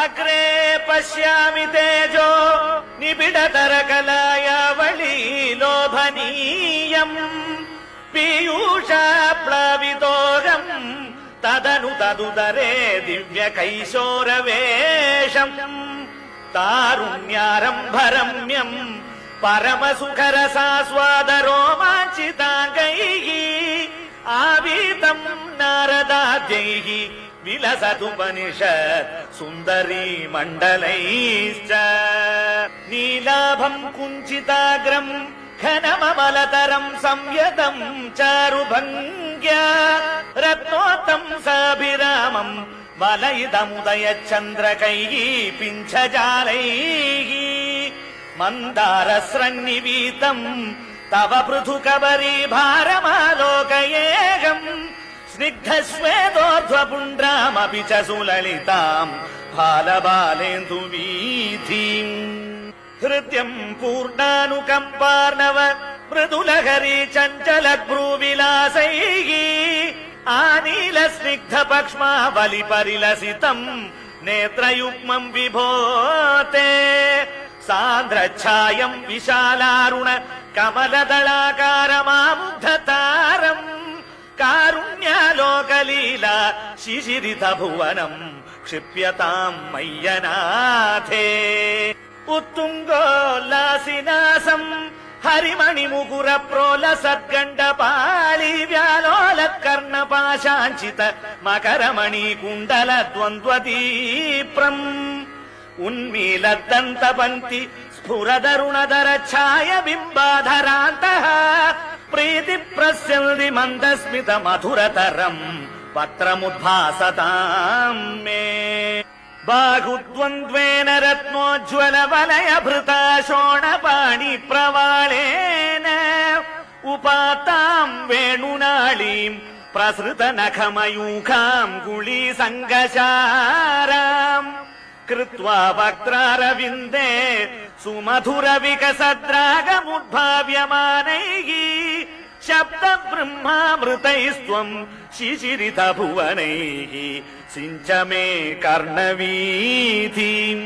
अग्रे पश्यामि तेजो निबिडतरकलायावळी लोभनीयम् पीयूषाप्लवितोऽहम् तदनु तदुदरे दिव्यकैशोरवेशम् तारुण्यारम्भरम्यम् परमसुखरसास्वादरोमाञ्चिताङ्गैः आवीतम् नारदाद्यैः विलसदुपनिषत् सुन्दरी मण्डलैश्च नीलाभम् कुञ्चिताग्रम् घनममलतरम् संयतम् चारुभङ्ग्या रत्नोत्तम् साभिरामम् वलयितमुदयच्चन्द्रकैः पिञ्छजालैः मन्दारस्रन्निवीतम् तव पृथुकबरीभारमालोकयेऽहम् स्निग्धश्वेतोर्ध्वपुण्ड्रामपि च सुललिताम् बालबालेन्दुवीथीम् हृद्यम् पूर्णानुकम्पार्णव मृदुलहरी चञ्चलभ्रूविलासैः आनीलस्निग्धपक्ष्मावलिपरिलसितम् नेत्रयुग्मम् विभोते सान्द्रच्छायम् विशालारुण कमलदलाकारमामुग्धतारम् कारुण्यालोकलीला शिशिरितभुवनम् क्षिप्यताम् मय्यनाथे उत्तुङ्गोल्लासिनासम् हरिमणिमुकुरप्रोलसद्गण्डपाळी व्यालोलत्कर्णपाशाञ्चित मकरमणिकुण्डलद्वन्द्वतीप्रम् उन्मीलद्दन्तपन्ति स्फुरदरुणदरच्छाय बिम्बाधरान्तः प्रीतिप्रस्यल्दि मन्दस्मित मधुरतरम् वक्त्रमुद्भासताम् मे बाहुद्वन्द्वेन रत्नोज्ज्वलवलयभृता शोणपाणि प्रवाळेन उपाताम् वेणुनाळीम् प्रसृतनखमयूखाम् गुळीसङ्गशाराम् कृत्वा वक्त्रारविन्दे सुमधुरविकसद्रागमुद्भाव्यमानैः शब्दब्रह्मामृतैस्त्वम् शिशिरितभुवनैः सिञ्च मे कर्णवीथीम्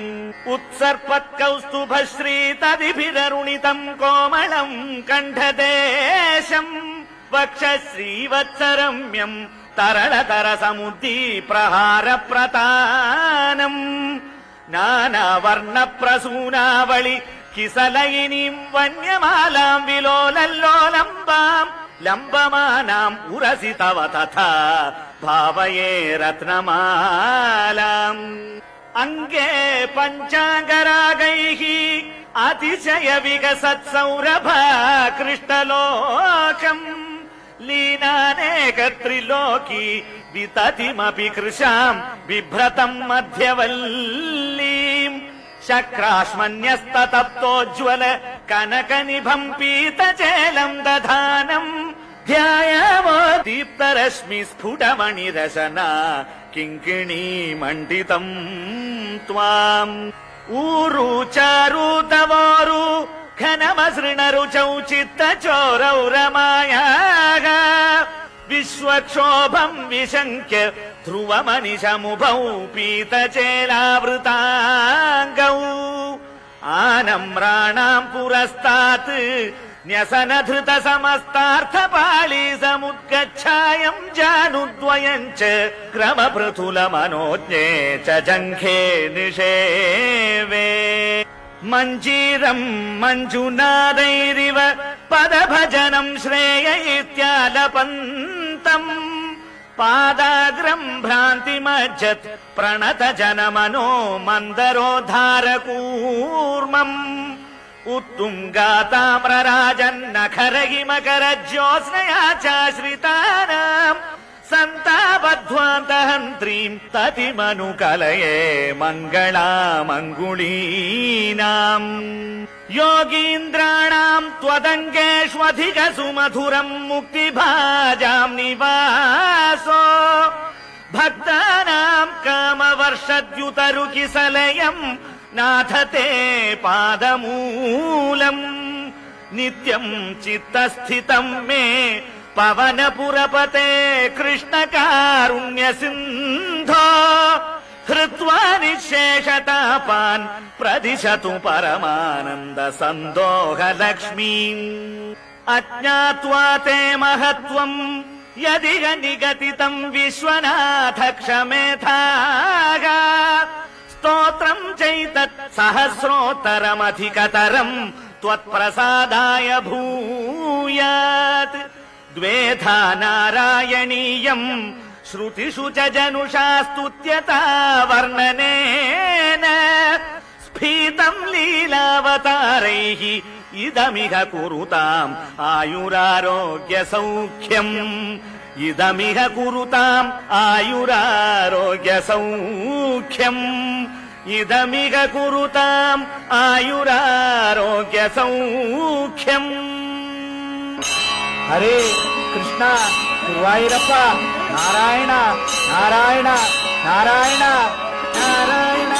उत्सर्पत्कौस्तुभश्रीतदिभिररुणितम् कोमलम् कण्ठदेशम् वक्षश्रीवत्सरम्यम् तरलतरसमुद्दीप्रहारप्रतानम् नानावर्णप्रसूनावळि किसलयिनीम् वन्यमालाम् विलोलल्लोलम्बाम् लम्बमानाम् उरसि तव तथा भावये रत्नमालाम् अङ्गे पञ्चाङ्गरागैः अतिशय विकसत्सौरभा कृष्टलोकम् लीनानेकत्रिलोकी विततिमपि कृशाम् बिभ्रतम् मध्यवल्लीम् शक्राश्मन्यस्ततप्तोज्ज्वल कनकनिभम् पीतचेलम् दधानम् ध्यायावो दीप्तरश्मि स्फुटमणिरशना किङ्किणी मण्डितम् त्वाम् ऊरु चारु तवोरु घनमसृणरुचौ चित्तचोरौ रमायाः विश्वक्षोभम् विशङ्क्य ध्रुवमनिशमुभौ पीतचेलावृताङ्गौ आनम्राणाम् पुरस्तात् न्यसनधृतसमस्तार्थपाळी समुद्गच्छायम् जानुद्वयम् च क्रमपृथुलमनोज्ञे च जङ्घे निषेवे मञ्जीरम् मञ्जुनादैरिव पदभजनम् श्रेययित्यालपन्तम् पादाग्रम् भ्रान्तिमज्जत् प्रणतजनमनो मन्दरोद्धारकूर्मम् उत्तुङ्गाताम्रराजन्नखरहिमकरज्योत्स्नया चाश्रितानाम् सन्तापध्वान्तहन्त्रीम् ततिमनुकलये मङ्गलामङ्गुलीनाम् योगीन्द्राणाम् त्वदङ्गेष्वधिकसुमधुरम् मुक्तिभाजाम् निवासो भक्तानाम् कामवर्षद्युतरुकिसलयम् नाथ ते पादमूलम् नित्यम् चित्तस्थितम् मे पवनपुरपते कृष्णकारुण्यसिन्धो हृत्वा निःशेषतापान् प्रदिशतु परमानन्द सन्दोहलक्ष्मीम् अज्ञात्वा ते महत्त्वम् यदिह निगदितम् विश्वनाथ क्षमेथाः स्तोत्रम् चैतत् सहस्रोत्तरमधिकतरम् त्वत्प्रसादाय भूयात् द्वेधा नारायणीयम् श्रुतिषु च जनुषा स्तुत्यता वर्णनेन स्फीतम् लीलावतारैः इदमिह कुरुताम् आयुरारोग्य सौख्यम् इदमिह कुरुताम् आयुरारोग्य सौख्यम् इदमिह कुरुताम् आयुरारोग्य सौख्यम् ಹರೇ ಕೃಷ್ಣ ಗುರುವಾಯೂರಪ್ಪ ನಾರಾಯಣ ನಾರಾಯಣ ನಾರಾಯಣ ನಾರಾಯಣ